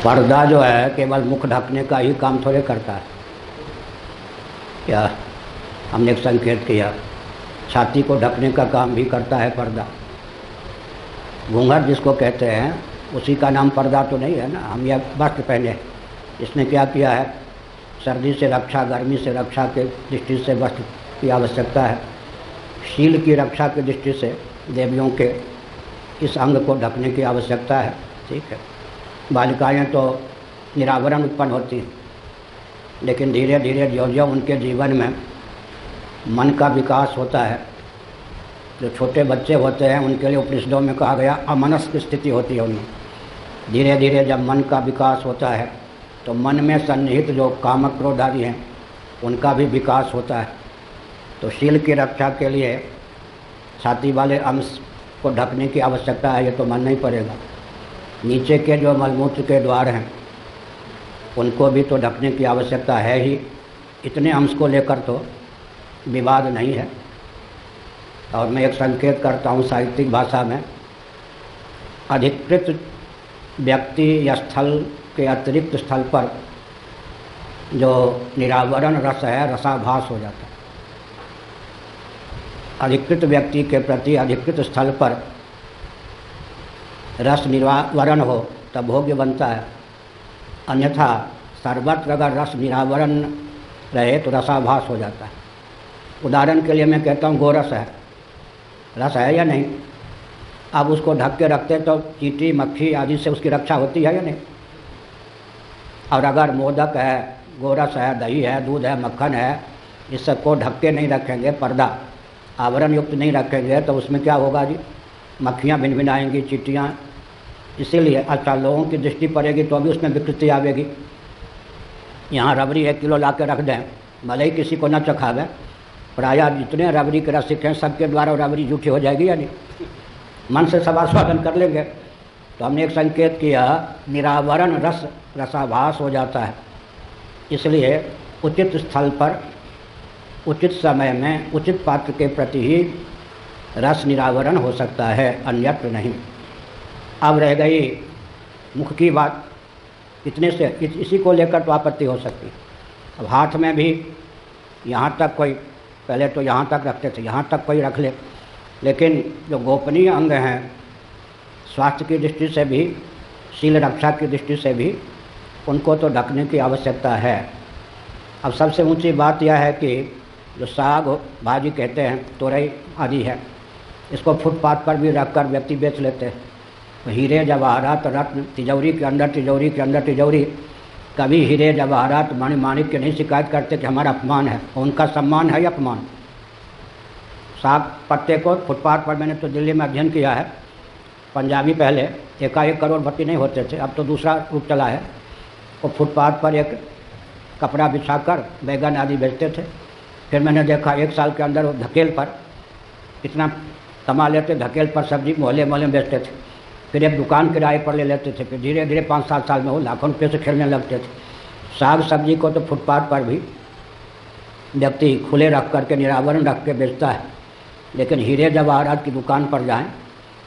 पर्दा जो है केवल मुख ढकने का ही काम थोड़े करता है। क्या हमने एक संकेत किया, छाती को ढकने का काम भी करता है पर्दा। घूंघट जिसको कहते हैं उसी का नाम पर्दा तो नहीं है ना। हम यह वस्त्र पहने, इसने क्या किया है, सर्दी से रक्षा, गर्मी से रक्षा के दृष्टि से वस्त्र की आवश्यकता है। शील की रक्षा की दृष्टि से देवियों के इस अंग को ढकने की आवश्यकता है। ठीक है, बालिकाएँ तो निरावरण उत्पन्न होती हैं, लेकिन धीरे धीरे ज्यों-ज्यों उनके जीवन में मन का विकास होता है, जो छोटे बच्चे होते हैं उनके लिए उपनिषदों में कहा गया अमनस्क स्थिति होती है उनमें। धीरे धीरे जब मन का विकास होता है तो मन में सन्निहित जो कामक क्रोध आदि हैं उनका भी विकास होता है। तो शील की रक्षा के लिए छाती वाले अंश को ढकने की आवश्यकता है, ये तो मानना ही पड़ेगा। नीचे के जो मलमूत्र के द्वार हैं उनको भी तो ढकने की आवश्यकता है ही। इतने अंश को लेकर तो विवाद नहीं है। और मैं एक संकेत करता हूँ साहित्यिक भाषा में, अधिकृत व्यक्ति या स्थल के अतिरिक्त स्थल पर जो निरावरण रस है रसाभास हो जाता है। अधिकृत व्यक्ति के प्रति अधिकृत स्थल पर रस निरावरण हो तब भोग्य बनता है, अन्यथा सर्वत्र अगर रस निरावरण रहे तो रसाभास हो जाता है। उदाहरण के लिए मैं कहता हूँ गोरस है, रस है या नहीं? अब उसको ढक के रखते तो चींटी मक्खी आदि से उसकी रक्षा होती है या नहीं? और अगर मोदक है, गोरस है, दही है, दूध है, मक्खन है, इस सब को ढक के नहीं रखेंगे, पर्दा आवरण युक्त नहीं रखेंगे तो उसमें क्या होगा जी? मक्खियाँ भिनभिनाएंगी, चींटियाँ। इसीलिए अच्छा लोगों की दृष्टि पड़ेगी तो भी उसमें विकृति आवेगी। यहाँ रबड़ी 1 किलो ला के रख दें, भले ही किसी को न चखावे, प्रायः जितने रबड़ी के रसिक हैं सबके द्वारा रबड़ी झूठी हो जाएगी या नहीं? मन से सब आस्वादन कर लेंगे। तो हमने एक संकेत किया, निरावरण रस रसाभास हो जाता है। इसलिए उचित स्थल पर उचित समय में उचित पात्र के प्रति ही रस निरावरण हो सकता है, अन्यत्र नहीं। अब रह गई मुख की बात। इतने से इसी को लेकर तो आपत्ति हो सकती है। अब हाथ में भी यहाँ तक कोई, पहले तो यहाँ तक रखते थे, यहाँ तक कोई रख ले, लेकिन जो गोपनीय अंग हैं स्वास्थ्य की दृष्टि से भी, शील रक्षा की दृष्टि से भी उनको तो ढकने की आवश्यकता है। अब सबसे ऊंची बात यह है कि जो साग भाजी कहते हैं, तोरई आदि है, इसको फुटपाथ पर भी रखकर व्यक्ति बेच लेते हैं। तो हीरे जवाहरात रत्न, तिजौरी के अंदर तिजौरी के अंदर तिजौरी, कभी हीरे जवाहरात मणि माणिक के नहीं शिकायत करते कि हमारा अपमान है, उनका सम्मान है या अपमान। साग पत्ते को फुटपाथ पर, मैंने तो दिल्ली में अध्ययन किया है, पंजाबी पहले 1 करोड़पति नहीं होते थे, अब तो दूसरा रूप चला है। वो फुटपाथ पर एक कपड़ा बिछाकर बैगन आदि बेचते थे। फिर मैंने देखा 1 साल के अंदर वो धकेल पर इतना कमा लेते, धकेल पर सब्जी मोहल्ले मोहल्ले में बेचते थे। फिर एक दुकान किराए पर ले लेते थे। फिर धीरे धीरे 5-7 साल में वो लाखों रुपये से खेलने लगते थे। साग सब्जी को तो फुटपाथ पर भी व्यक्ति खुले रख करके निरावरण रख के बेचता है, लेकिन हीरे जवाहरात की दुकान पर जाएं,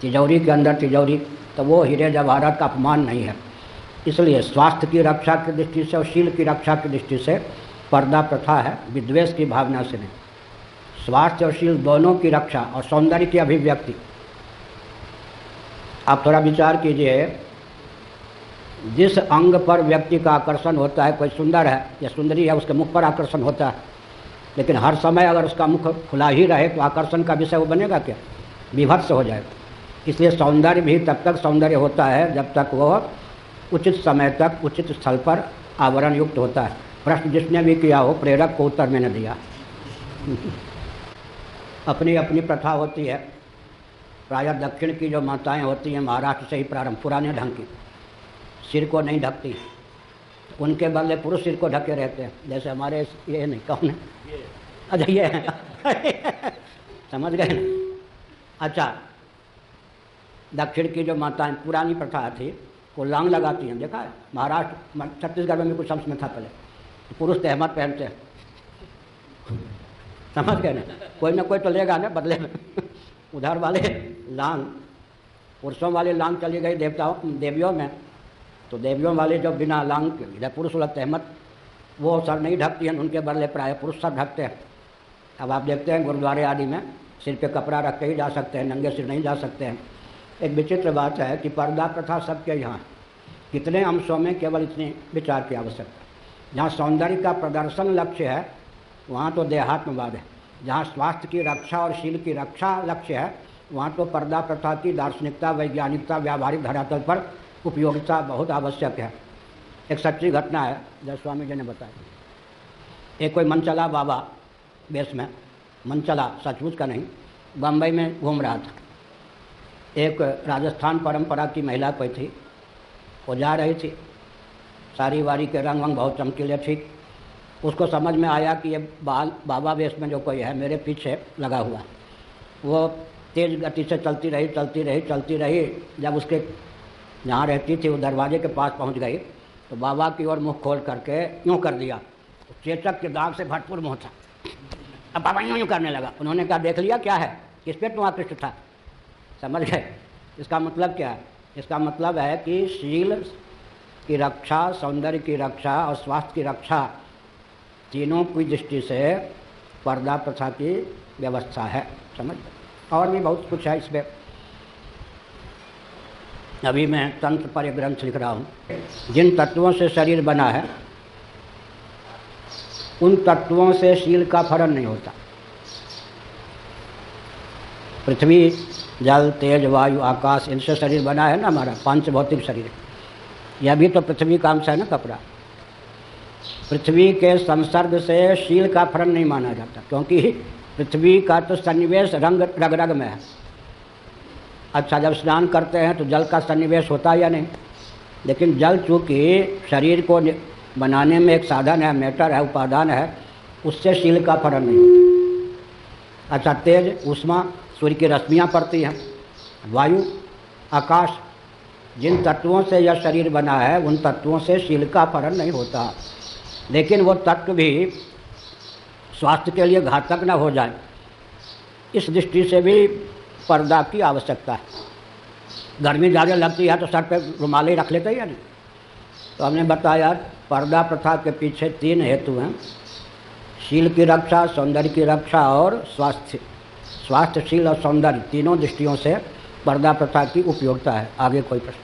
तिजौरी के अंदर तिजौरी, तो वो हीरे जवाहरात का अपमान नहीं है। इसलिए स्वास्थ्य की रक्षा की दृष्टि से और शील की रक्षा की दृष्टि से पर्दा प्रथा है, विद्वेष की भावना से नहीं। स्वास्थ्य और शील दोनों की रक्षा और सौंदर्य की अभिव्यक्ति। आप थोड़ा विचार कीजिए, जिस अंग पर व्यक्ति का आकर्षण होता है, कोई सुंदर है या सुंदरी है, उसके मुख पर आकर्षण होता है, लेकिन हर समय अगर उसका मुख खुला ही रहे तो आकर्षण का विषय वो बनेगा क्या? विभत्स हो जाएगा। इसलिए सौंदर्य भी तब तक सौंदर्य होता है जब तक वह उचित समय तक उचित स्थल पर आवरण युक्त होता है। प्रश्न जिसने भी किया हो, प्रेरक को उत्तर मैंने दिया। अपनी अपनी प्रथा होती है। प्रायः दक्षिण की जो माताएं होती हैं, महाराष्ट्र से ही प्रारंभ, पुराने ढंग की, सिर को नहीं ढकती, उनके बदले पुरुष सिर को ढके रहते हैं। जैसे हमारे ये नहीं, कौन है? अच्छा ये है। समझ गए ना? अच्छा, दक्षिण की जो माताएं, पुरानी प्रथा थी, वो लांग लगाती हैं, देखा है? महाराष्ट्र छत्तीसगढ़ में भी कुछ अंश में था पहले, पुरुष तहमत पहनते हैं। समझ गए ना? कोई ना कोई तो लेगा ना बदले में। उधर वाले लांग, पुरुषों वाली लांग चली गई देवताओं देवियों में, तो देवियों वाले जो बिना लांग के पुरुष लगते हैं मत, वो सर नहीं ढकती हैं, उनके बदले प्राय पुरुष सर ढकते हैं। अब आप देखते हैं गुरुद्वारे आदि में सिर पे कपड़ा रख के ही जा सकते हैं, नंगे सिर नहीं जा सकते हैं। एक विचित्र बात है कि पर्दा प्रथा सबके यहाँ, कितने अंशों में केवल इतने विचार की आवश्यकता। जहाँ सौंदर्य का प्रदर्शन लक्ष्य है वहाँ तो देहात्मवाद है, जहाँ स्वास्थ्य की रक्षा और शील की रक्षा लक्ष्य है वहाँ तो पर्दा प्रथा की दार्शनिकता, वैज्ञानिकता, व्यावहारिक धरातल पर उपयोगिता बहुत आवश्यक है। एक सच्ची घटना है जो स्वामी जी ने बताया। एक कोई मनचला बाबा बेस में, मनचला सचमुच का नहीं, बम्बई में घूम रहा था। एक राजस्थान परंपरा की महिला कोई थी, वो जा रही थी, साड़ी वाड़ी के रंग वंग बहुत चमकीले थी। उसको समझ में आया कि ये बाबा वेश में जो कोई है मेरे पीछे लगा हुआ। वो तेज़ गति से चलती रही। जब उसके जहाँ रहती थी वो दरवाजे के पास पहुँच गई तो बाबा की ओर मुँह खोल करके यूँ कर दिया। चेचक के दाग से भरपूर मुँह था। अब बाबा यूँ करने लगा। उन्होंने कहा देख लिया क्या है, किस पे तुम आकृष्ट था? समझ गए? इसका मतलब क्या है? इसका मतलब है कि शील की रक्षा, सौंदर्य की रक्षा और स्वास्थ्य की रक्षा तीनों की दृष्टि से पर्दा प्रथा की व्यवस्था है। समझ? और भी बहुत कुछ है इसमें। अभी मैं तंत्र पर एक ग्रंथ लिख रहा हूँ। जिन तत्वों से शरीर बना है उन तत्वों से शील का फलन नहीं होता। पृथ्वी, जल, तेज, वायु, आकाश, इनसे शरीर बना है ना हमारा पांच भौतिक शरीर। यह भी तो पृथ्वी का अंश है ना कपड़ा। पृथ्वी के संसर्ग से शील का फलन नहीं माना जाता, क्योंकि पृथ्वी का तो सन्निवेश रग रग में है। अच्छा, जब स्नान करते हैं तो जल का सन्निवेश होता है या नहीं? लेकिन जल चूँकि शरीर को बनाने में एक साधन है, मैटर है, उपादान है, उससे शील का फलन नहीं होता। अच्छा, तेज, ऊष्मा, सूर्य की रश्मियाँ पड़ती हैं, वायु, आकाश, जिन तत्वों से यह शरीर बना है उन तत्वों से शील का फलन नहीं होता। लेकिन वो तत्व भी स्वास्थ्य के लिए घातक न हो जाए, इस दृष्टि से भी पर्दा की आवश्यकता है। गर्मी ज़्यादा लगती है तो सर पे रुमाल ही रख लेते हैं या नहीं? तो हमने बताया पर्दा प्रथा के पीछे तीन हेतु हैं: शील की रक्षा, सौंदर्य की रक्षा और स्वास्थ्य। स्वास्थ्य, शील और सौंदर्य तीनों दृष्टियों से पर्दा प्रथा की उपयोगिता है। आगे कोई प्रश्न?